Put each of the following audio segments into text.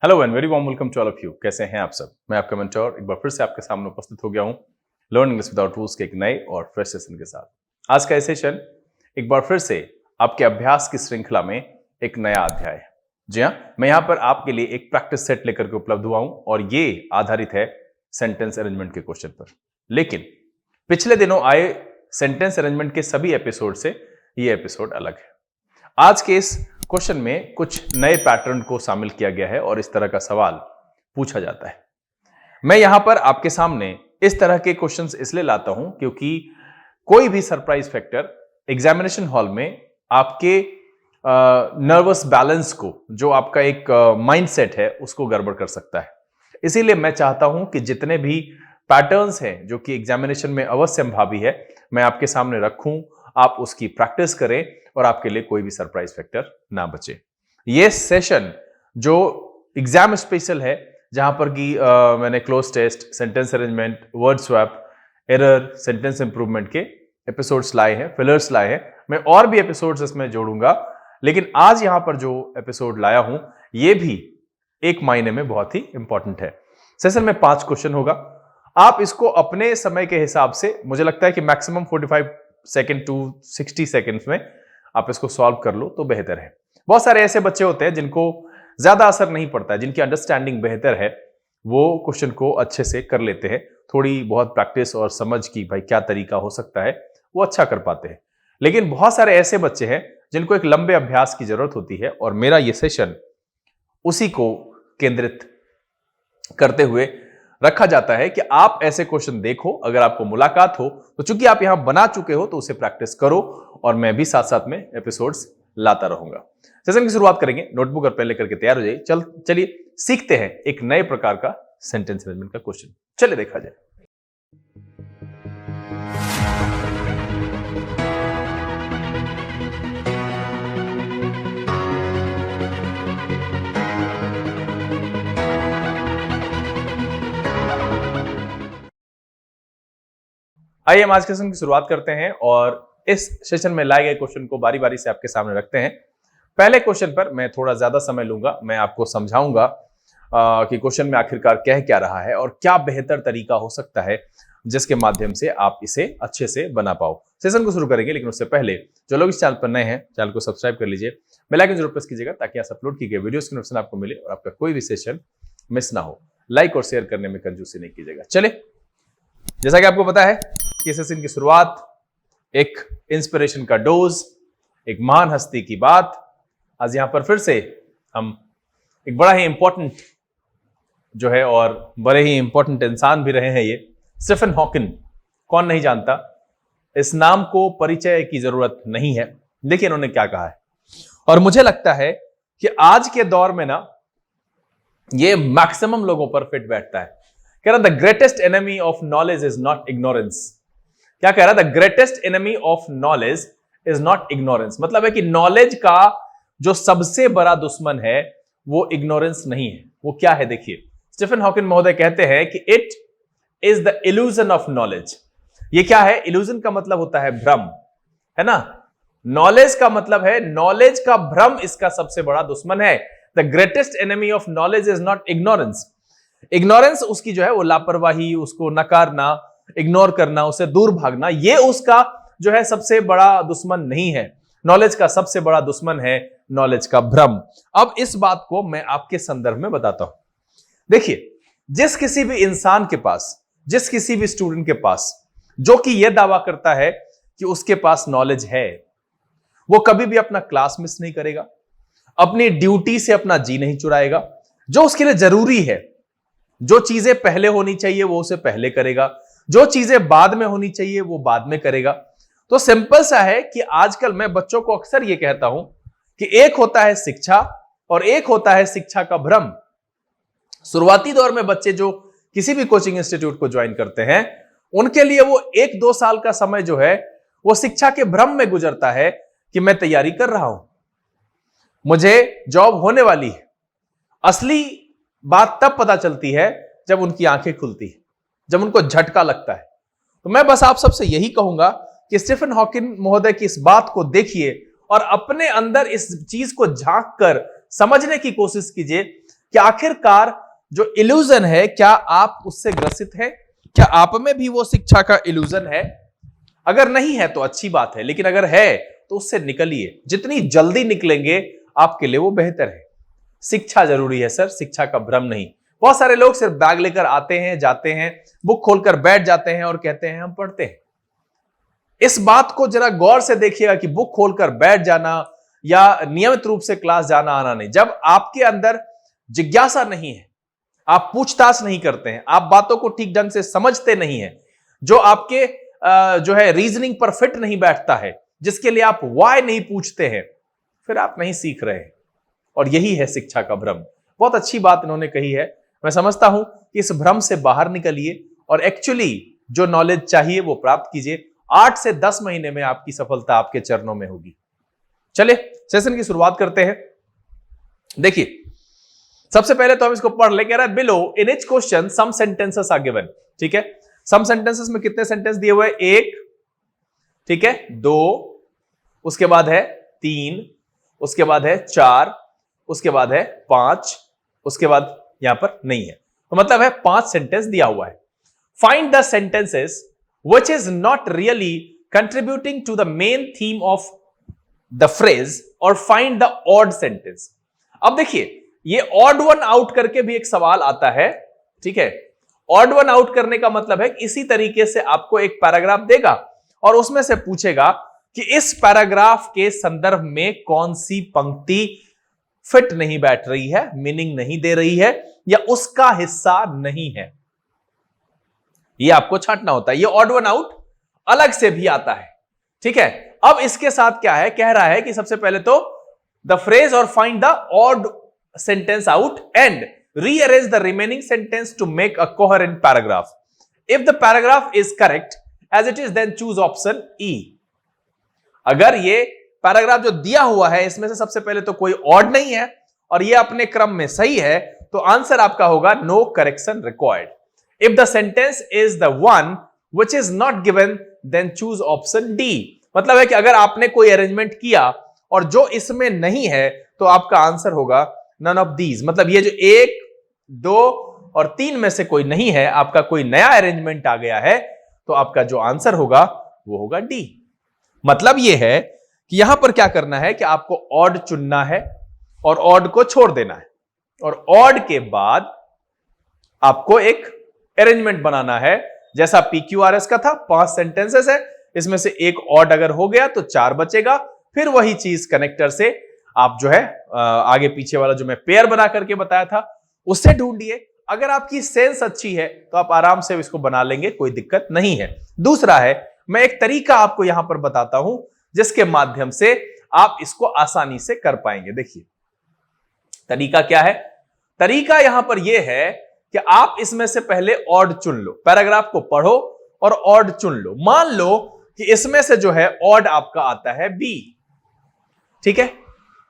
Hello and very warm welcome to all of you. कैसे हैं आप सब? मैं आपका मेंटर एक बार फिर से आपके सामने उपस्थित हो गया हूं लर्न इंग्लिश विदाउट रूल्स के एक नए और फ्रेश सेशन के साथ। आज का ये सेशन एक बार फिर से आपके अभ्यास की श्रृंखला में एक नया अध्याय है। जी हाँ, मैं यहां पर आपके लिए एक प्रैक्टिस सेट लेकर के उपलब्ध हुआ हूं और ये आधारित है सेंटेंस अरेंजमेंट के क्वेश्चन पर। लेकिन पिछले दिनों आए सेंटेंस अरेंजमेंट के सभी एपिसोड से ये एपिसोड अलग है। आज के इस क्वेश्चन में कुछ नए पैटर्न को शामिल किया गया है और इस तरह का सवाल पूछा जाता है। मैं यहां पर आपके सामने इस तरह के क्वेश्चंस इसलिए लाता हूं क्योंकि कोई भी सरप्राइज फैक्टर एग्जामिनेशन हॉल में आपके नर्वस बैलेंस को, जो आपका एक माइंडसेट है, उसको गड़बड़ कर सकता है। इसीलिए मैं चाहता हूं कि जितने भी पैटर्न्स हैं जो कि एग्जामिनेशन में अवश्यंभावी है, मैं आपके सामने रखूं, आप उसकी प्रैक्टिस करें और आपके लिए कोई भी सरप्राइज फैक्टर ना बचे। ये सेशन जो एग्जाम स्पेशल है, जहां पर कि मैंने cloze test, sentence arrangement, word swap, error, sentence improvement के एपिसोड्स लाए हैं, फिलर्स लाए हैं। मैं और भी एपिसोड्स इसमें जोड़ूंगा, लेकिन आज यहां पर जो एपिसोड लाया हूं ये भी एक मायने में बहुत ही इंपॉर्टेंट है। सेशन में 5 क्वेश्चन होगा। आप इसको अपने समय के हिसाब से, मुझे लगता है कि मैक्सिमम 45 सेकेंड टू 60 सेकेंड्स में आप इसको सॉल्व कर लो तो बेहतर है। बहुत सारे ऐसे बच्चे होते हैं जिनको ज्यादा असर नहीं पड़ता है, जिनकी अंडरस्टैंडिंग बेहतर है, वो क्वेश्चन को अच्छे से कर लेते हैं। थोड़ी बहुत प्रैक्टिस और समझ की भाई क्या तरीका हो सकता है, वो अच्छा कर पाते हैं। लेकिन बहुत सारे ऐसे बच्चे हैं जिनको एक लंबे अभ्यास की जरूरत होती है और मेरा ये सेशन उसी को केंद्रित करते हुए रखा जाता है कि आप ऐसे क्वेश्चन देखो, अगर आपको मुलाकात हो तो चूंकि आप यहां बना चुके हो तो उसे प्रैक्टिस करो और मैं भी साथ साथ में एपिसोड्स लाता रहूंगा। सेशन की शुरुआत करेंगे। नोटबुक और पेन लेकर के तैयार हो जाइए। चलिए सीखते हैं एक नए प्रकार का सेंटेंस अरेंजमेंट का क्वेश्चन। चलिए देखा जाए। आइए हम आज के सेशन की शुरुआत करते हैं और इस सेशन में लाए गए क्वेश्चन को बारी बारी से आपके सामने रखते हैं। पहले क्वेश्चन पर मैं थोड़ा ज्यादा समय लूंगा। मैं आपको समझाऊंगा कि क्वेश्चन में आखिरकार कह क्या रहा है और क्या बेहतर तरीका हो सकता है जिसके माध्यम से आप इसे अच्छे से बना पाओ। सेशन को शुरू करेंगे, लेकिन उससे पहले जो लोग इस चैनल पर नए हैं, चैनल को सब्सक्राइब कर लीजिए, बेल आइकन जरूर प्रेस कीजिएगा ताकि आज अपलोड की गई वीडियोस की नोटिफिकेशन आपको मिले और आपका कोई भी सेशन मिस ना हो। लाइक और शेयर करने में कंजूसी नहीं कीजिएगा। चलिए, जैसा कि आपको पता है कि सेशन की शुरुआत एक इंस्पिरेशन का डोज, एक महान हस्ती की बात। आज यहां पर फिर से हम एक बड़ा ही इंपॉर्टेंट जो है और बड़े ही इंपॉर्टेंट इंसान भी रहे हैं, ये स्टीफन हॉकिंग। कौन नहीं जानता, इस नाम को परिचय की जरूरत नहीं है। देखिए इन्होंने क्या कहा है और मुझे लगता है कि आज के दौर में ना ये मैक्सिमम लोगों पर फिट बैठता है। कह रहा the greatest enemy of knowledge is not ignorance. क्या कह रहा? The greatest enemy of knowledge is not ignorance. मतलब है कि नॉलेज का जो सबसे बड़ा दुश्मन है वो इग्नोरेंस नहीं है। वो क्या है? देखिए, स्टीफन हॉकिंग महोदय कहते हैं कि it is the illusion of knowledge. ये क्या है? इल्यूजन का मतलब होता है भ्रम, है ना। नॉलेज का मतलब है, नॉलेज का भ्रम इसका सबसे बड़ा दुश्मन है। The greatest enemy of knowledge is not ignorance. Ignorance उसकी जो है वो लापरवाही, उसको नकारना, इग्नोर करना, उससे दूर भागना, ये उसका जो है सबसे बड़ा दुश्मन नहीं है। नॉलेज का सबसे बड़ा दुश्मन है नॉलेज का भ्रम। अब इस बात को मैं आपके संदर्भ में बताता हूं। देखिए, जिस किसी भी इंसान के पास, जिस किसी भी स्टूडेंट के पास जो कि यह दावा करता है कि उसके पास नॉलेज है, वो कभी भी अपना क्लास मिस नहीं करेगा, अपनी ड्यूटी से अपना जी नहीं चुराएगा। जो उसके लिए जरूरी है, जो चीजें पहले होनी चाहिए वो उसे पहले करेगा, जो चीजें बाद में होनी चाहिए वो बाद में करेगा। तो सिंपल सा है कि आजकल मैं बच्चों को अक्सर ये कहता हूं कि एक होता है शिक्षा और एक होता है शिक्षा का भ्रम। शुरुआती दौर में बच्चे जो किसी भी कोचिंग इंस्टीट्यूट को ज्वाइन करते हैं, उनके लिए वो 1-2 साल का समय जो है वो शिक्षा के भ्रम में गुजरता है कि मैं तैयारी कर रहा हूं, मुझे जॉब होने वाली है। असली बात तब पता चलती है जब उनकी आंखें खुलती है, जब उनको झटका लगता है। तो मैं बस आप सबसे यही कहूंगा कि स्टीफन हॉकिंग महोदय की इस बात को देखिए और अपने अंदर इस चीज को झांक कर समझने की कोशिश कीजिए कि आखिरकार जो इल्यूजन है, क्या आप उससे ग्रसित हैं? क्या आप में भी वो शिक्षा का इल्यूजन है? अगर नहीं है तो अच्छी बात है, लेकिन अगर है तो उससे निकलिए। जितनी जल्दी निकलेंगे आपके लिए वो बेहतर है। शिक्षा जरूरी है सर, शिक्षा का भ्रम नहीं। बहुत सारे लोग सिर्फ बैग लेकर आते हैं, जाते हैं, बुक खोलकर बैठ जाते हैं और कहते हैं हम पढ़ते हैं। इस बात को जरा गौर से देखिएगा कि बुक खोलकर बैठ जाना या नियमित रूप से क्लास जाना आना नहीं। जब आपके अंदर जिज्ञासा नहीं है, आप पूछताछ नहीं करते हैं, आप बातों को ठीक ढंग से समझते नहीं है, जो आपके जो है रीजनिंग पर फिट नहीं बैठता है, जिसके लिए आप व्हाई नहीं पूछते हैं, फिर आप नहीं सीख रहे हैं। और यही है शिक्षा का भ्रम। बहुत अच्छी बात इन्होंने कही है। मैं समझता हूं कि इस भ्रम से बाहर निकलिए और एक्चुअली जो नॉलेज चाहिए वो प्राप्त कीजिए। 8 से 10 महीने में आपकी सफलता आपके चरणों में होगी। चलिए सेशन की शुरुआत करते हैं। देखिए सबसे पहले तो हम इसको पढ़ ले। कह रहा है below in each question some sentences are given. ठीक है, सम सेंटेंसेस में कितने सेंटेंस दिए हुए हैं? 1, ठीक है, 2, उसके बाद है 3, उसके बाद है 4, उसके बाद है 5, उसके बाद यहां पर नहीं है, तो मतलब है 5 सेंटेंस दिया हुआ है। Find the sentences which is not really contributing to the main theme of the phrase और फाइंड द ऑड सेंटेंस। अब देखिए ये ऑड वन आउट करके भी एक सवाल आता है। ठीक है, ऑड वन आउट करने का मतलब है कि इसी तरीके से आपको एक पैराग्राफ देगा और उसमें से पूछेगा कि इस पैराग्राफ के संदर्भ में कौन सी पंक्ति फिट नहीं बैठ रही है, मीनिंग नहीं दे रही है या उसका हिस्सा नहीं है। ये आपको छांटना होता है। ये ऑड वन आउट अलग से भी आता है। ठीक है, अब इसके साथ क्या है, कह रहा है कि सबसे पहले तो द फ्रेज और find the odd sentence out and rearrange the remaining sentence to make a coherent paragraph. If the paragraph is correct as it is, then choose option E. अगर ये पैराग्राफ जो दिया हुआ है इसमें से सबसे पहले तो कोई ऑड नहीं है और ये अपने क्रम में सही है, तो आंसर आपका होगा no correction required. If the sentence is the one which is not given then choose option D. मतलब है कि अगर आपने कोई अरेंजमेंट किया और जो इसमें नहीं है तो आपका आंसर होगा नन ऑफ दीज। मतलब ये जो 1, 2 और 3 में से कोई नहीं है, आपका कोई नया अरेंजमेंट आ गया है, तो आपका जो आंसर होगा वो होगा डी। मतलब ये है कि यहां पर क्या करना है कि आपको ऑड चुनना है और ऑड को छोड़ देना है और ऑड के बाद आपको एक अरेंजमेंट बनाना है। जैसा PQRS का था, 5 सेंटेंसेस है, इसमें से एक ऑड अगर हो गया तो 4 बचेगा। फिर वही चीज कनेक्टर से आप जो है आगे पीछे वाला जो मैं पेयर बना करके बताया था उससे ढूंढिए। अगर आपकी सेंस अच्छी है तो आप आराम से इसको बना लेंगे, कोई दिक्कत नहीं है। दूसरा है, मैं एक तरीका आपको यहां पर बताता हूं जिसके माध्यम से आप इसको आसानी से कर पाएंगे। देखिए तरीका क्या है। तरीका यहां पर यह है कि आप इसमें से पहले ऑड चुन लो, पैराग्राफ को पढ़ो और ऑड चुन लो। मान लो कि इसमें से जो है ऑड आपका आता है बी। ठीक है,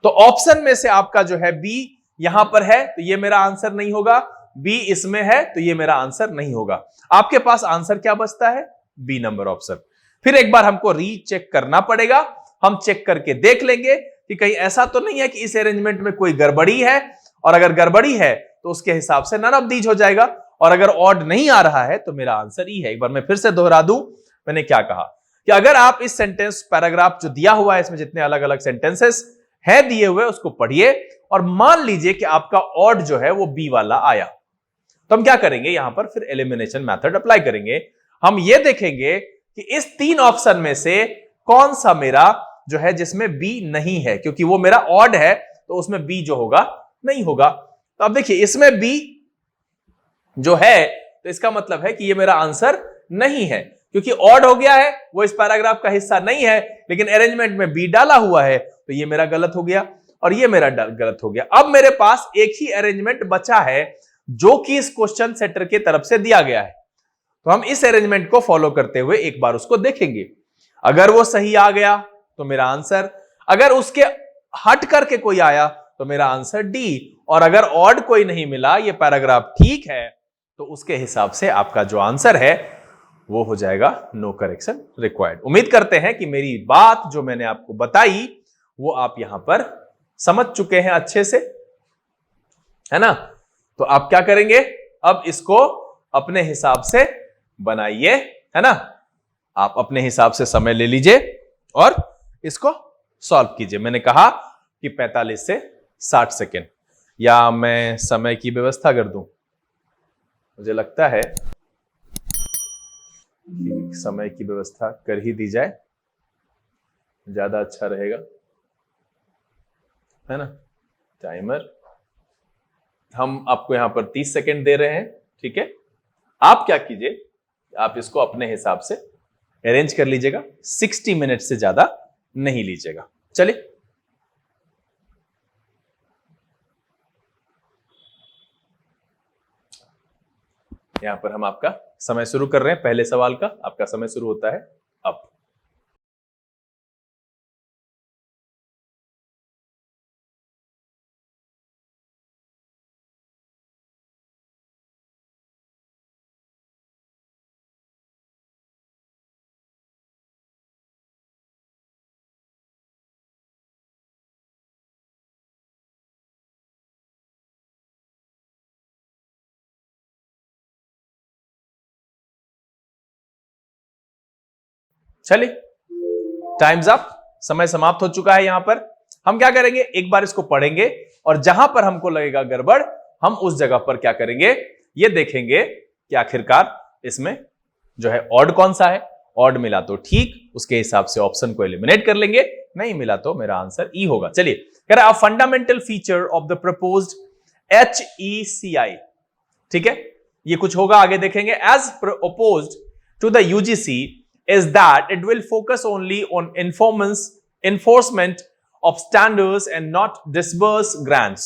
तो ऑप्शन में से आपका जो है बी यहां पर है, तो ये मेरा आंसर नहीं होगा। बी इसमें है तो ये मेरा आंसर नहीं होगा। आपके पास आंसर क्या बचता है? B number option. फिर एक बार हमको रीचेक करना पड़ेगा। हम चेक करके देख लेंगे कि कहीं ऐसा तो नहीं है कि इस अरेंजमेंट में कोई गड़बड़ी है, और अगर गड़बड़ी है तो उसके हिसाब से नन ऑफ दीज हो जाएगा, और अगर ऑड नहीं आ रहा है तो मेरा आंसर ई है। एक बार मैं फिर से दोहरा दूं मैंने क्या कहा कि अगर आप इस सेंटेंस पैराग्राफ जो दिया हुआ है इसमें जितने अलग अलग सेंटेंसेस है दिए हुए उसको पढ़िए और मान लीजिए कि आपका ऑड जो है वो बी वाला आया, तो हम क्या करेंगे, यहां पर फिर एलिमिनेशन मेथड अप्लाई करेंगे। हम ये देखेंगे कि इस 3 ऑप्शन में से कौन सा मेरा जो है जिसमें बी नहीं है, क्योंकि वो मेरा ऑड है तो उसमें बी जो होगा नहीं होगा। तो अब देखिए इसमें बी जो है तो इसका मतलब है कि ये मेरा आंसर नहीं है, क्योंकि ऑड हो गया है, वो इस पैराग्राफ का हिस्सा नहीं है, लेकिन अरेंजमेंट में बी डाला हुआ है, तो ये मेरा गलत हो गया और ये मेरा गलत हो गया। अब मेरे पास एक ही अरेंजमेंट बचा है जो कि इस क्वेश्चन सेटर की तरफ से दिया गया है, तो हम इस अरेंजमेंट को फॉलो करते हुए एक बार उसको देखेंगे। अगर वो सही आ गया तो मेरा आंसर, अगर उसके हट करके कोई आया तो मेरा आंसर डी, और अगर ऑड कोई नहीं मिला, ये पैराग्राफ ठीक है, तो उसके हिसाब से आपका जो आंसर है वो हो जाएगा नो करेक्शन रिक्वायर्ड। उम्मीद करते हैं कि मेरी बात जो मैंने आपको बताई वो आप यहां पर समझ चुके हैं अच्छे से। है ना। तो आप क्या करेंगे, अब इसको अपने हिसाब से बनाइए, है ना। आप अपने हिसाब से समय ले लीजिए और इसको सॉल्व कीजिए। मैंने कहा कि 45 से 60 सेकेंड, या मैं समय की व्यवस्था कर दूं? मुझे लगता है कि समय की व्यवस्था कर ही दी जाए, ज्यादा अच्छा रहेगा, है ना। टाइमर हम आपको यहां पर 30 सेकेंड दे रहे हैं, ठीक है। आप क्या कीजिए, आप इसको अपने हिसाब से अरेंज कर लीजिएगा, 60 मिनट से ज्यादा नहीं लीजिएगा। चलिए, यहां पर हम आपका समय शुरू कर रहे हैं। पहले सवाल का आपका समय शुरू होता है अब। चलिए, टाइम्स अप, समय समाप्त हो चुका है। यहां पर हम क्या करेंगे, एक बार इसको पढ़ेंगे और जहां पर हमको लगेगा गड़बड़, हम उस जगह पर क्या करेंगे, ये देखेंगे कि आखिरकार इसमें जो है ऑड कौन सा है। ऑड मिला तो ठीक, उसके हिसाब से ऑप्शन को एलिमिनेट कर लेंगे, नहीं मिला तो मेरा आंसर ई होगा। चलिए, कह रहा है fundamental feature of the proposed HECI, ठीक है, ये कुछ होगा, आगे देखेंगे। As proposed to the UGC is that it will focus only on enforcement of standards and not disburse grants.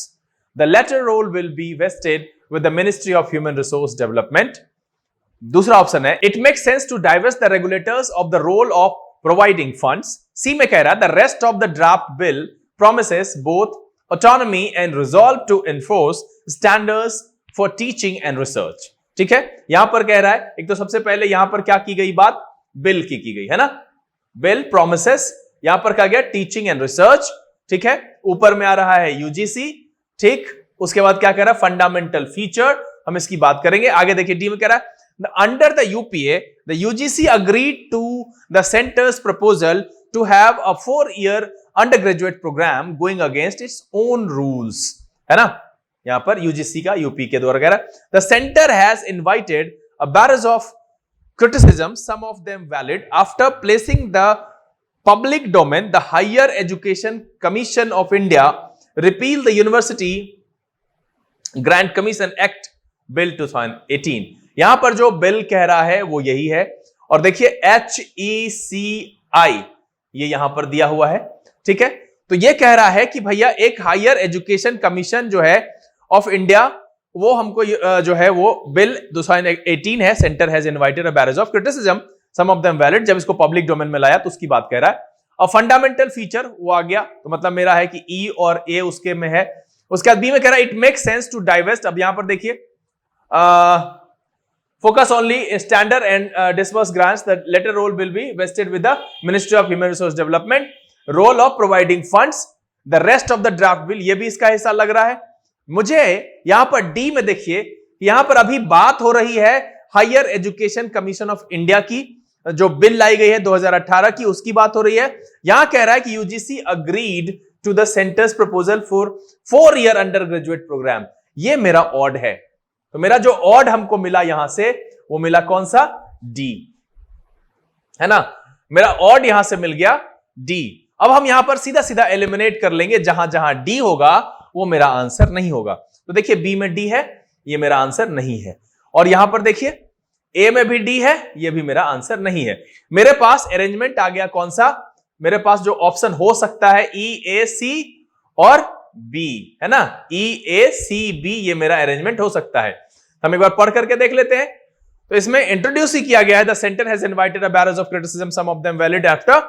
The latter role will be vested with the Ministry of Human Resource Development. दूसरा option है, it makes sense to divest the regulators of the role of providing funds. C में कह रहा है, the rest of the draft bill promises both autonomy and resolve to enforce standards for teaching and research. ठीक है, यहां पर कह रहा है, एक तो सबसे पहले यहां पर क्या की गई बात, बिल की गई है ना, बिल प्रोमिसेस, यहां पर क्या गया, टीचिंग एंड रिसर्च, ठीक है। ऊपर में आ रहा है यूजीसी, ठीक। उसके बाद क्या कह रहा है, फंडामेंटल फीचर, हम इसकी बात करेंगे। आगे देखिए, डी में कह रहा है, under the UPA the UGC agreed to the centre's proposal to have a 4-year undergraduate programme going against its own rules, है ना। यहां पर यूजीसी का यूपी के द्वारा कह रहा है, the centre has invited a barrage of criticism, some of them valid, after placing the public domain. The Higher Education Commission of India repealed the University Grant Commission Act Bill 2018. यहां पर जो bill कह रहा है वो यही है, और देखिए HECI ये यहां पर दिया हुआ है, ठीक है। तो ये कह रहा है कि भैया एक हायर एजुकेशन कमीशन जो है ऑफ इंडिया, वो हमको जो है वो बिल 2018 है, centre has invited a barrage of criticism, some of them valid, जब इसको पब्लिक डोमेन में लाया तो उसकी बात कह रहा है। और फंडामेंटल फीचर वो आ गया, तो मतलब मेरा है कि ई और ए उसके में है। उसके बाद बी में कह रहा है, it makes sense to divest, अब यहां पर देखिए, focus only standard and disburse grants, the latter role will be vested with the ministry of human resource development, role of providing funds, the rest of the draft bill, ये भी इसका हिस्सा लग रहा है मुझे। यहां पर डी में देखिए, यहां पर अभी बात हो रही है higher education commission of India की, जो बिल लाई गई है 2018 की, उसकी बात हो रही है। यहां कह रहा है कि UGC agreed to the centre's proposal for 4-year undergraduate programme, ये मेरा ऑड है। तो मेरा जो ऑड हमको मिला यहां से, वो मिला कौन सा, डी, है ना। मेरा ऑड यहां से मिल गया डी। अब हम यहां पर सीधा सीधा एलिमिनेट कर लेंगे, जहां जहां डी होगा वो मेरा आंसर नहीं होगा। तो देखिए, बी में डी है, ये मेरा आंसर नहीं है, और यहां पर देखिए ए में भी डी है, ये भी मेरा आंसर नहीं है। मेरे पास अरेंजमेंट आ गया कौन सा, मेरे पास जो ऑप्शन हो सकता है ई ए सी और बी, है ना, ई ए सी बी, ये मेरा अरेंजमेंट हो सकता है। हम एक बार पढ़ करके देख लेते हैं। तो इसमें इंट्रोड्यूस ही किया गया है, the centre has invited a barrage of criticism, some of them valid, after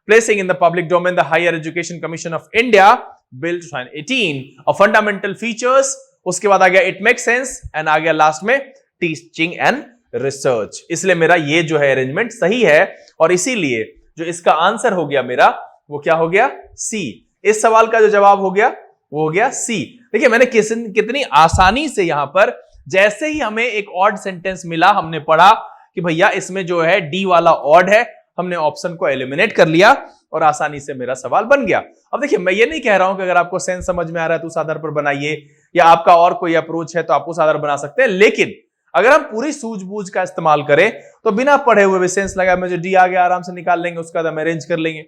placing in the public domain the higher education commission of India bill 2018 और फंडामेंटल फीचर्स, उसके बाद आ गया इट मेक सेंस, एंड आ गया last में teaching and research. इसलिए मेरा ये जो है अरेंजमेंट सही है, और इसीलिए जो इसका आंसर हो गया मेरा, वो क्या हो गया, सी। इस सवाल का जो जवाब हो गया वो हो गया सी। देखिए मैंने कितनी आसानी से यहां पर, जैसे ही हमें एक ऑड सेंटेंस मिला, हमने पढ़ा कि भैया इसमें जो है डी वाला ऑड है, हमने ऑप्शन को एलिमिनेट कर लिया और आसानी से मेरा सवाल बन गया। अब देखिए मैं ये नहीं कह रहा हूं कि अगर आपको सेंस समझ में आ रहा है तो उस आधार पर बनाइए, या आपका और कोई अप्रोच है तो आप उस आधार बना सकते हैं, लेकिन अगर हम पूरी सूझबूझ का इस्तेमाल करें तो बिना पढ़े हुए भी सेंस लगा मुझे डी आ गया, आराम से निकाल लेंगे, उसका हम अरेंज कर लेंगे,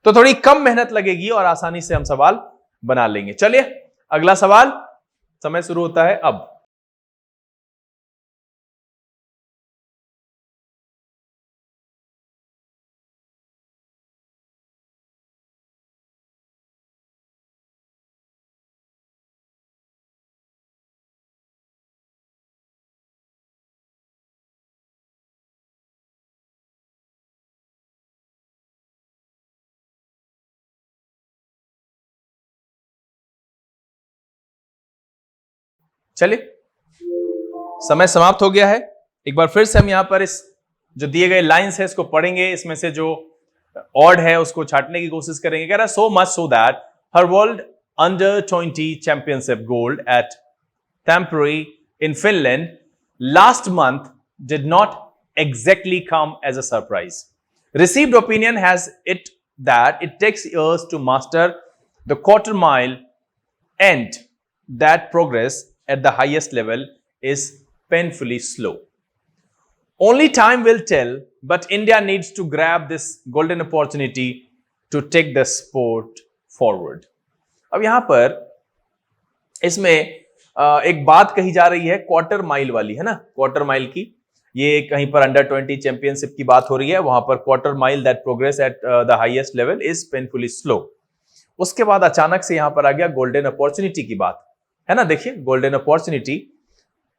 तो थोड़ी कम मेहनत लगेगी और आसानी से हम सवाल बना लेंगे। चलिए अगला सवाल, समय शुरू होता है अब। चलिए समय समाप्त हो गया है। एक बार फिर से हम यहां पर इस जो दिए गए लाइंस है इसको पढ़ेंगे, इसमें से जो ऑड है उसको छाटने की कोशिश करेंगे। कह रहा है so much so that her world under 20 championship gold eight Tampere in Finland last month did not exactly come as a surprise. Received opinion has it that it takes years to master the quarter mile and that progress at the highest level is painfully slow. Only time will tell, but India needs to grab this golden opportunity to take the sport forward. अब यहां पर इसमें एक बात कही जा रही है क्वार्टर माइल वाली, है ना, क्वार्टर माइल की। ये कहीं पर अंडर 20 चैंपियनशिप की बात हो रही है, वहां पर quarter mile that progress at the highest level is painfully slow. उसके बाद अचानक से यहां पर आ गया गोल्डन अपॉर्चुनिटी की बात, है ना। देखिए गोल्डन अपॉर्चुनिटी,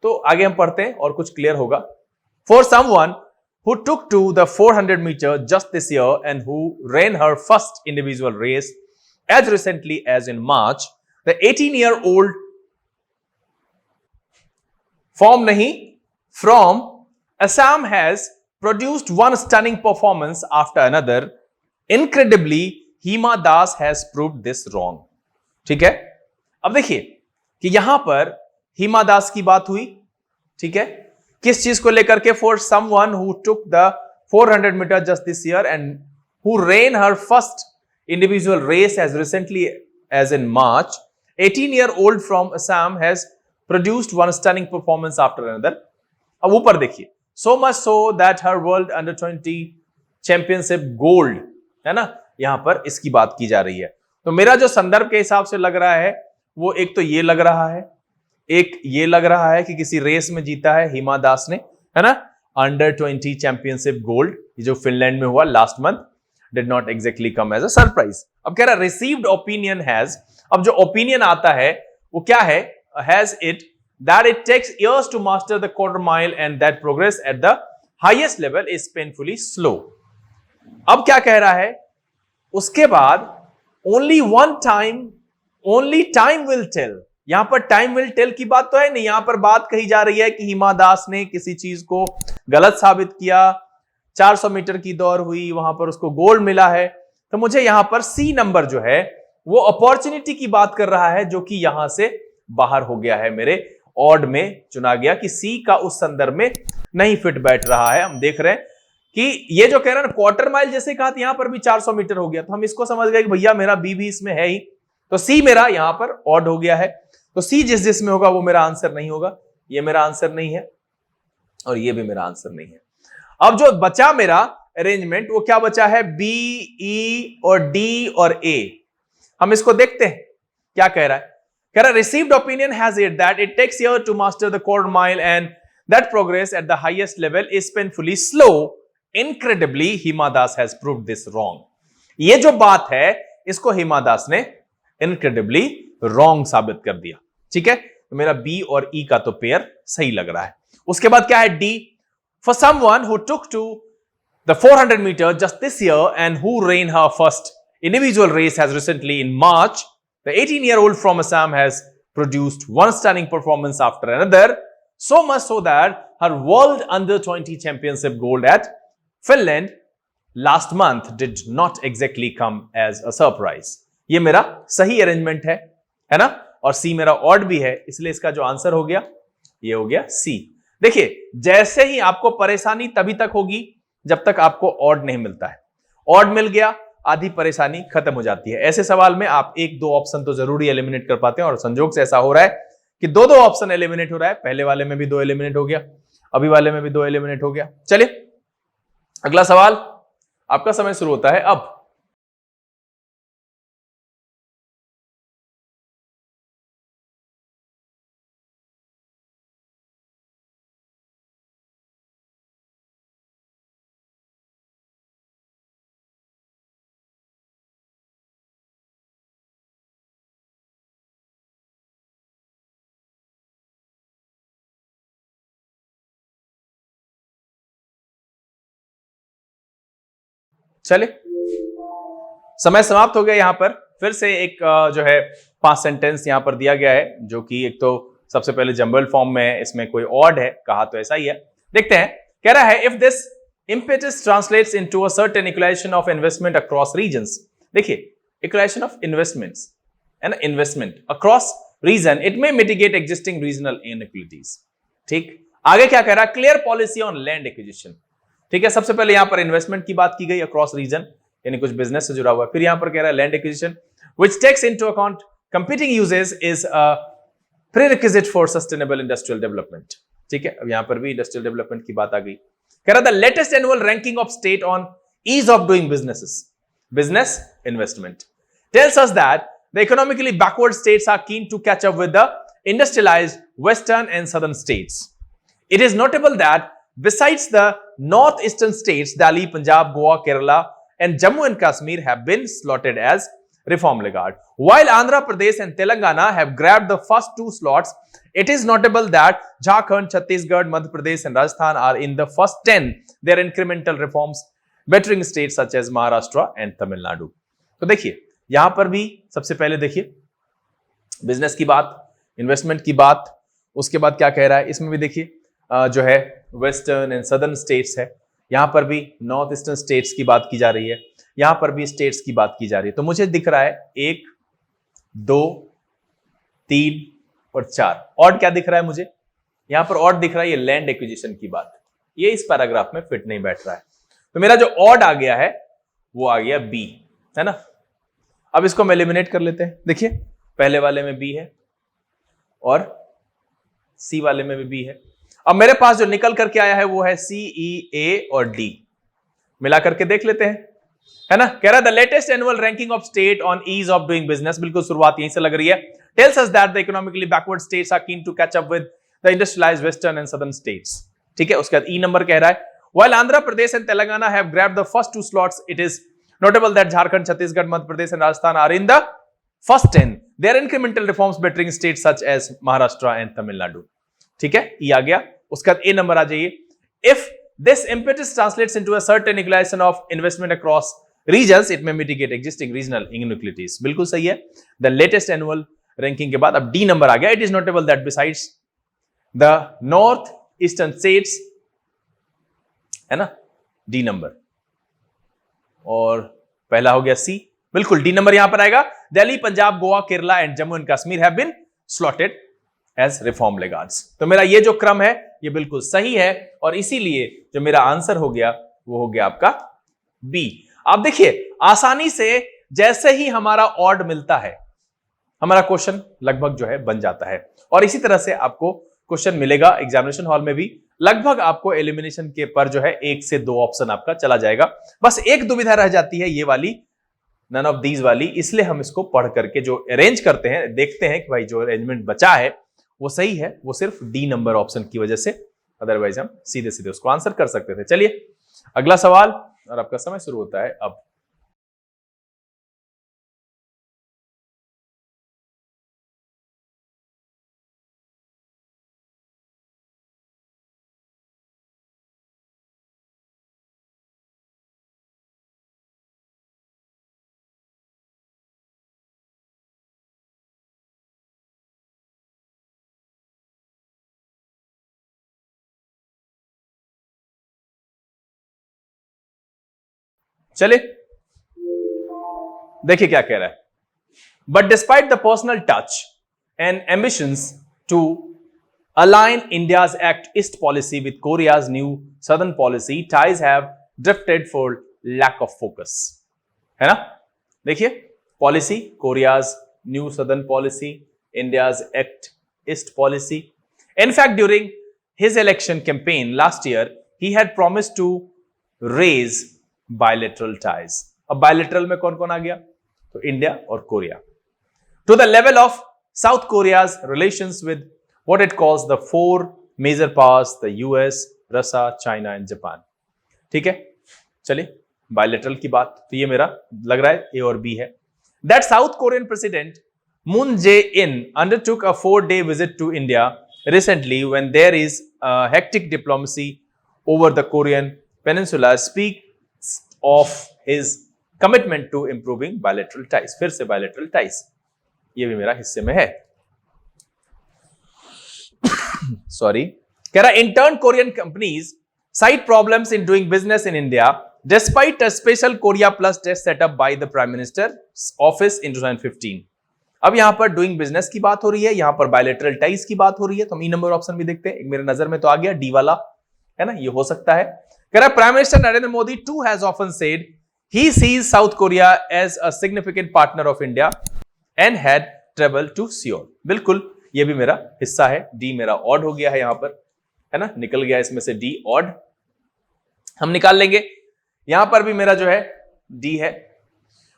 तो आगे हम पढ़ते हैं और कुछ क्लियर होगा। For someone who took to the 400 meter just this year and who ran her first individual race as recently as in March, the 18-year-old from Assam has produced one stunning performance after another. Incredibly, Hima Das has proved this wrong. ठीक है, अब देखिए कि यहां पर हिमा दास की बात हुई, ठीक है, किस चीज को लेकर के? For someone who took the 400 metre just this year and who ran her first individual race as recently as in March, 18-year-old from Assam has produced one stunning performance after another. अब ऊपर देखिए, so much so that her world under 20 championship gold, है ना, यहां पर इसकी बात की जा रही है। तो मेरा जो संदर्भ के हिसाब से लग रहा है वो एक तो ये लग रहा है, एक ये लग रहा है कि किसी रेस में जीता है हिमा दास ने, है ना, अंडर 20 चैंपियनशिप गोल्ड, जो फिनलैंड में हुआ last month, did not exactly come as a surprise. अब कह रहा रिसीव्ड ओपिनियन हैज, अब जो ओपिनियन आता है वो क्या है? has it that it takes years to master the quarter mile and that progress at the highest level is painfully slow. अब क्या कह रहा है उसके बाद? only time will tell. यहां पर टाइम विल टेल की बात तो है नहीं, यहां पर बात कही जा रही है कि हिमा दास ने किसी चीज को गलत साबित किया, 400 मीटर की दौड़ हुई, वहां पर उसको गोल्ड मिला है। तो मुझे यहां पर सी नंबर जो है वो अपॉर्चुनिटी की बात कर रहा है, जो कि यहां से बाहर हो गया है, मेरे ऑड में चुना गया कि सी का उस संदर्भ में नहीं फिट बैठ रहा है। हम देख रहे हैं कि ये जो कह रहा है ना क्वार्टर माइल, जैसे कहा यहां पर भी 400 मीटर हो गया, तो हम इसको समझ गए कि भैया मेरा बी भी इसमें है ही, तो सी मेरा यहां पर ऑड हो गया है। तो सी जिस जिसमें होगा वो मेरा आंसर नहीं होगा, ये मेरा आंसर नहीं है और ये भी मेरा आंसर नहीं है। अब जो बचा मेरा अरेंजमेंट वो क्या बचा है? बी, ई और डी और ए। हम इसको देखते हैं क्या कह रहा है। कह रहा received opinion has it that it takes year to master the quarter mile and that progress at the highest level is painfully slow. Incredibly, Hima Das has proved this wrong. ये जो बात है इसको हिमा दास ने incredibly wrong साबित कर दिया। ठीक है, तो मेरा बी और ई का तो पेयर सही लग रहा है। उसके बाद क्या है? D, for someone who took to the 400 meter just this year and who ran her first individual race as recently in March, the 18-year-old from Assam has produced one stunning performance after another, so much so that her world under 20 championship gold at Finland last month did not exactly come as a surprise. ये मेरा सही arrangement है। है ना, और सी मेरा odd भी है, इसलिए इसका जो आंसर हो गया ये हो गया सी। देखिए, जैसे ही आपको परेशानी तभी तक होगी जब तक आपको ऑड नहीं मिलता है, ऑड मिल गया आधी परेशानी खत्म हो जाती है। ऐसे सवाल में आप एक दो ऑप्शन तो जरूर एलिमिनेट कर पाते हैं, और संजोग से ऐसा हो रहा है कि दो दो ऑप्शन एलिमिनेट हो रहा है। पहले वाले में भी दो एलिमिनेट हो गया, अभी वाले में भी दो एलिमिनेट हो गया। चलिए अगला सवाल, आपका समय शुरू होता है अब। चलिए समय समाप्त हो गया। यहां पर फिर से एक जो है 5 सेंटेंस यहां पर दिया गया है, जो कि एक तो सबसे पहले जंबल फॉर्म में है, इसमें कोई ऑड है, कहा तो ऐसा ही है। देखते हैं, कह रहा है if this impetus translates into a certain equalization of investment across regions। देखिए, equalization of investments and investment across region, it may mitigate existing regional inequalities। ठीक, आगे क्या कह रहा है, clear policy on land acquisition. ठीक है, सबसे पहले यहां पर इन्वेस्टमेंट की बात की गई अक्रॉस रीजन, यानी कुछ बिजनेस से जुड़ा हुआ है। फिर यहां पर कह रहा है land acquisition which takes into account competing uses is a prerequisite for sustainable industrial development. ठीक है, अब यहां पर भी इंडस्ट्रियल डेवलपमेंट की बात आ गई। कह रहा था latest annual ranking of state on ease of doing businesses, business investment tells us that the economically backward states are keen to catch up with the industrialized western and southern states। It is notable that besides the northeastern states, Delhi, Punjab, Goa, Kerala, and Jammu and Kashmir have been slotted as reform laggard, while Andhra Pradesh and Telangana have grabbed the first two slots. It is notable that Jharkhand, Chhattisgarh, Madhya Pradesh, and Rajasthan are in the first 10. Their incremental reforms bettering states such as Maharashtra and Tamil Nadu। तो देखिए, यहां पर भी सबसे पहले देखिए business की बात, इन्वेस्टमेंट की बात, उसके बाद क्या कह रहा है, इसमें भी देखिए जो है वेस्टर्न एंड सदर्न स्टेट्स है, यहां पर भी नॉर्थ ईस्टर्न स्टेट्स की बात की जा रही है, यहां पर भी स्टेट्स की बात की जा रही है। तो मुझे दिख रहा है 1 2 3 और 4। ऑड क्या दिख रहा है मुझे, यहां पर ऑड दिख रहा है ये लैंड एक्विजिशन की बात, ये इस पैराग्राफ में फिट नहीं बैठ रहा है। तो मेरा जो ऑड आ गया है वो आ गया बी, है ना। अब इसको हम एलिमिनेट कर लेते हैं। देखिए, पहले वाले में बी है और सी वाले में भी बी है। अब मेरे पास जो निकल करके आया है वो है सी, ई, ए और डी, मिला करके देख लेते हैं, है ना। कह रहा है the latest annual ranking of state on ease of doing business, बिल्कुल शुरुआत यहीं से लग रही है, tells us that the economically backward states are keen to catch up with the industrialised western and southern states. ठीक है, उसके बाद ई नंबर कह रहा है while Andhra Pradesh and Telangana have grabbed the first two slots, it is notable that Jharkhand, Chhattisgarh, Madhya Pradesh and Rajasthan are in the first 10. Their incremental reforms bettering states such as Maharashtra and Tamil Nadu। ठीक है, ये आ गया। उसका ए number आ जाइए, if this impetus translates into a certain equalization of investment across regions, it may mitigate existing regional inequalities। बिल्कुल सही है। The latest annual ranking के बाद अब डी नंबर आ गया, it is notable that besides the north eastern states, है ना, D number, और पहला हो गया सी, बिल्कुल डी नंबर यहां पर आएगा। Delhi, Punjab, Goa, Kerala and Jammu and Kashmir have been slotted as reform laggards. तो मेरा ये जो क्रम है ये बिल्कुल सही है, और इसीलिए जो मेरा आंसर हो गया वो हो गया आपका बी। आप देखिए, आसानी से जैसे ही हमारा ऑड मिलता है हमारा क्वेश्चन लगभग जो है बन जाता है, और इसी तरह से आपको क्वेश्चन मिलेगा एग्जामिनेशन हॉल में भी। लगभग आपको एलिमिनेशन के पर जो है 1 से 2 ऑप्शन आपका चला जाएगा। बस एक दुविधा रह जाती है, ये वाली नन ऑफ दीज वाली, इसलिए हम इसको पढ़ करके जो अरेंज करते हैं देखते हैं कि भाई जो अरेंजमेंट बचा है वो सही है, वो सिर्फ डी नंबर ऑप्शन की वजह से, अदरवाइज हम सीधे सीधे उसको आंसर कर सकते थे। चलिए अगला सवाल, और आपका समय शुरू होता है अब। चलिए देखिए क्या कह रहा है, But despite the personal touch and ambitions to align India's Act East policy with Korea's new Southern policy, ties have drifted for lack of focus. है ना? देखिए, policy Korea's new southern policy, India's act east policy. In fact, during his election campaign last year, he had promised to raise bilateral ties. अब bilateral में कौन कौन आ गया? तो India और Korea. To the level of South Korea's relations with what it calls the four major powers, the US, Russia, China and Japan. ठीक है, चलिए बायलेटरल की बात. तो ये मेरा लग रहा है ए और बी है. That South Korean President Moon Jae-in undertook a 4-day visit to India recently when there is a hectic diplomacy over the Korean Peninsula speaks of his commitment to improving bilateral ties. फिर से bilateral ties. ये भी मेरा हिस्से में है. Sorry, कह रहा intern Korean companies cite problems in doing business in India despite a special Korea Plus test set up by the Prime Minister's office in 2015. अब यहां पर डूइंग बिजनेस की बात हो रही है, यहां पर बायलेटरल टाइज की बात हो रही है. तो हम ई नंबर ऑप्शन भी देखते हैं. एक मेरे नजर में तो आ गया डी वाला, है ना, ये हो सकता है. कह रहा prime minister Narendra Modi too has often said he sees South Korea as a significant partner of India and had traveled to Seoul. बिल्कुल, ये भी मेरा हिस्सा है. डी मेरा ऑड हो गया है यहां पर, है ना, निकल गया इसमें से डी ऑड. हम निकाल लेंगे. यहां पर भी मेरा जो है डी है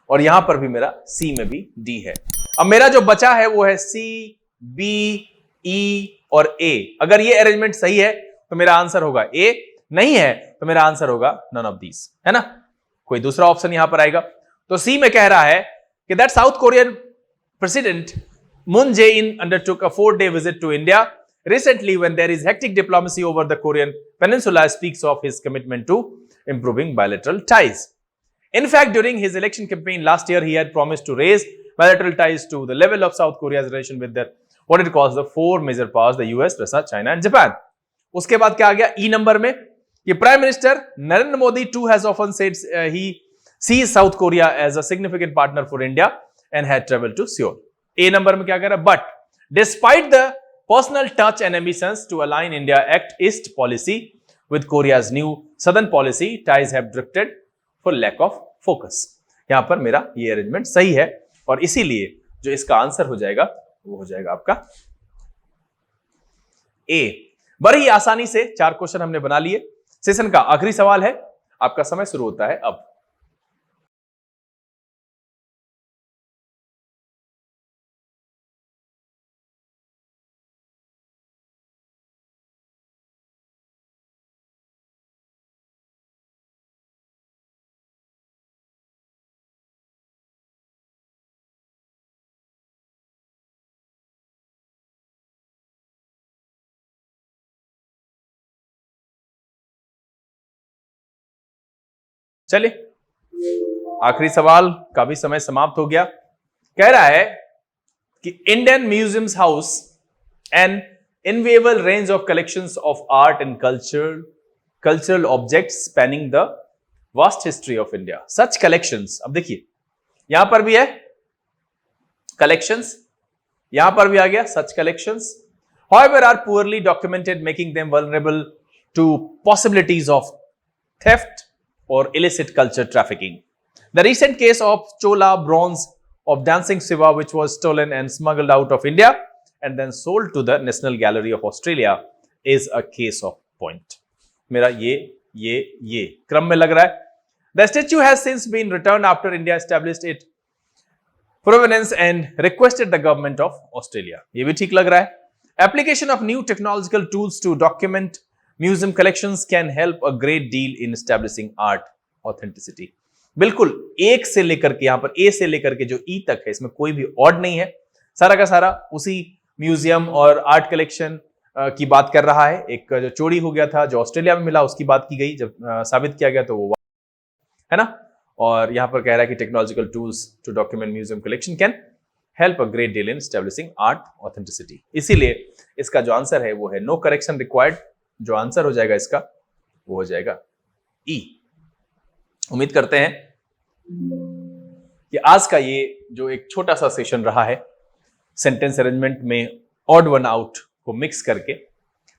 और यहां पर भी मेरा सी में भी डी है. अब मेरा जो बचा है वो है सी, बी, ई और ए. अगर ये अरेंजमेंट सही है तो मेरा आंसर होगा ए, नहीं है तो मेरा आंसर होगा नन ऑफ दीज, है ना. कोई दूसरा ऑप्शन यहां पर आएगा. तो सी में कह रहा है कि that South Korean president Moon Jae-in undertook a 4-day visit to India recently when there is hectic diplomacy over the Korean Peninsula speaks of his commitment to improving bilateral ties. In fact, during his election campaign last year, he had promised to raise bilateral ties to the level of South Korea's relation with the what it calls the four major powers, the US, Russia, China and Japan. उसके बाद क्या आ गया ई number में? ये prime minister Narendra Modi too has often said he sees South Korea as a significant partner for India and had traveled to Seoul. A number में क्या कह रहा है? But despite the personal touch and ambitions to align India Act East policy with Korea's new Southern policy, ties have drifted for lack of focus. यहां पर मेरा ये arrangement सही है और इसीलिए जो इसका आंसर हो जाएगा वो हो जाएगा आपका ए. बड़ी ही आसानी से 4 क्वेश्चन हमने बना लिए. सेशन का आखिरी सवाल है, आपका समय शुरू होता है अब. चलिए आखिरी सवाल का भी समय समाप्त हो गया. कह रहा है कि Indian museums house an enviable range of collections of art and cultural objects spanning the vast history of India. Such collections, अब देखिए यहां पर भी है कलेक्शंस, यहां पर भी आ गया सच collections. however are poorly documented making them vulnerable to possibilities of theft or illicit culture trafficking. The recent case of Chola bronze of Dancing Shiva, which was stolen and smuggled out of India and then sold to the National Gallery of Australia, is a case of point. मेरा ये क्रम में लग रहा है. The statue has since been returned after India established its provenance and requested the government of Australia. ये भी ठीक लग रहा है. Application of new technological tools to document museum collections can help a great deal in establishing art authenticity. बिल्कुल, एक से लेकर के यहां पर ए से लेकर के जो ई तक है इसमें कोई भी ऑड नहीं है. सारा का सारा उसी म्यूजियम और आर्ट कलेक्शन की बात कर रहा है. एक जो चोरी हो गया था जो ऑस्ट्रेलिया में मिला उसकी बात की गई, जब साबित किया गया तो वो है ना. और यहां पर कह रहा है कि technological tools to document museum collection can help a great deal in establishing art authenticity. इसीलिए इसका जो आंसर है वो है नो करेक्शन रिक्वायर्ड. जो आंसर हो जाएगा इसका वो हो जाएगा ई. उम्मीद करते हैं कि आज का ये जो एक छोटा सा सेशन रहा है, सेंटेंस अरेंजमेंट में ऑड वन आउट को मिक्स करके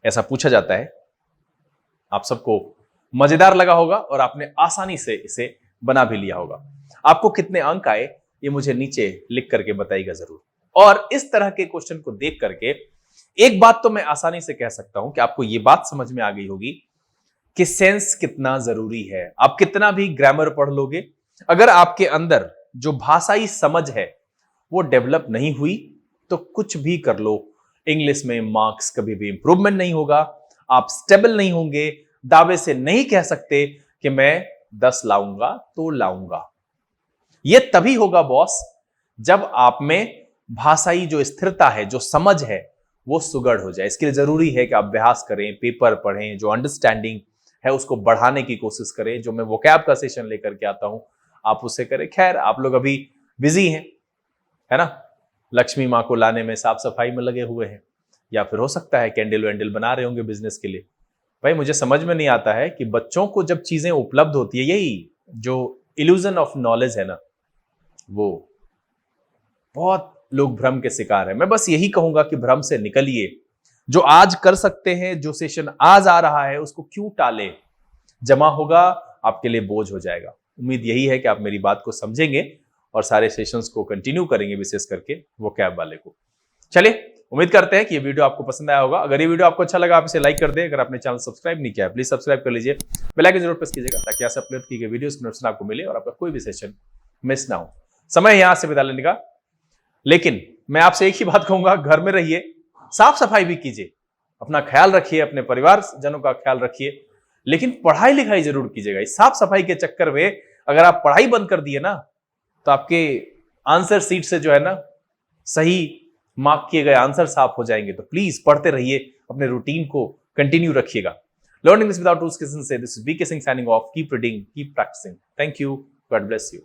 ऐसा पूछा जाता है, आप सबको मजेदार लगा होगा और आपने आसानी से इसे बना भी लिया होगा। आपको कितने अंक आए ये मुझे नीचे लिख करके बताइएगा जरूर। और इस तरह के क्वेश्चन को देख करके एक बात तो मैं आसानी से कह सकता हूं कि आपको ये बात समझ में आ गई होगी कि सेंस कितना जरूरी है। आप कितना भी ग्रामर पढ़ लोगे, अगर आपके अंदर जो भाषाई समझ है वो डेवलप नहीं हुई तो कुछ भी कर लो, इंग्लिश में मार्क्स कभी भी इंप्रूवमेंट नहीं होगा, आप स्टेबल नहीं होंगे, दावे से नहीं कह सकते कि मैं 10 लाऊंगा तो लाऊंगा। यह तभी होगा बॉस जब आप में भाषाई जो स्थिरता है, जो समझ है, वो सुगढ़ हो जाए। इसके लिए जरूरी है कि आप अभ्यास करें, पेपर पढ़ें, जो अंडरस्टैंडिंग है उसको बढ़ाने की कोशिश करें। जो मैं वोकैब का सेशन लेकर के आता हूं आप उसे करें। खैर आप लोग अभी बिजी हैं, है ना, लक्ष्मी माँ को लाने में, साफ सफाई में लगे हुए हैं, या फिर हो सकता है कैंडल वैंडल बना रहे होंगे बिजनेस के लिए। भाई मुझे समझ में नहीं आता है कि बच्चों को जब चीजें उपलब्ध होती है, यही जो इल्यूजन ऑफ नॉलेज है ना, वो बहुत लोग भ्रम के शिकार है। मैं बस यही कहूंगा कि भ्रम से निकलिए। जो आज कर सकते हैं, जो सेशन आज आ रहा है उसको क्यों टाले, जमा होगा आपके लिए बोझ हो जाएगा। उम्मीद यही है कि आप मेरी बात को समझेंगे और सारे सेशंस को कंटिन्यू करेंगे, विशेष करके वोकैब वाले को। चलिए, उम्मीद करते हैं कि ये वीडियो आपको पसंद आया होगा। अगर ये वीडियो आपको अच्छा लगा आप इसे लाइक कर दें। अगर आपने चैनल सब्सक्राइब नहीं किया प्लीज सब्सक्राइब कर लीजिए, बेल आइकन जरूर प्रेस कीजिएगा ताकि ऐसे अपलोड की गई वीडियोस की नोटिफिकेशन आपको मिले और आपका कोई भी सेशन मिस ना हो। समय यहां से विदा लेने का, लेकिन मैं आपसे एक ही बात कहूंगा, घर में रहिए, साफ सफाई भी कीजिए, अपना ख्याल रखिए, अपने परिवार जनों का ख्याल रखिए, लेकिन पढ़ाई लिखाई जरूर कीजिएगा। इस साफ सफाई के चक्कर में अगर आप पढ़ाई बंद कर दिए ना तो आपके आंसर सीट से जो है ना सही मार्क किए गए आंसर साफ हो जाएंगे। तो प्लीज पढ़ते रहिए, अपने रूटीन को कंटिन्यू रखिएगा। लर्निंग इंग्लिश विदाउट रूल्स किशन से this is B K Singh signing off. Keep reading, keep practising. Thank you, God bless you.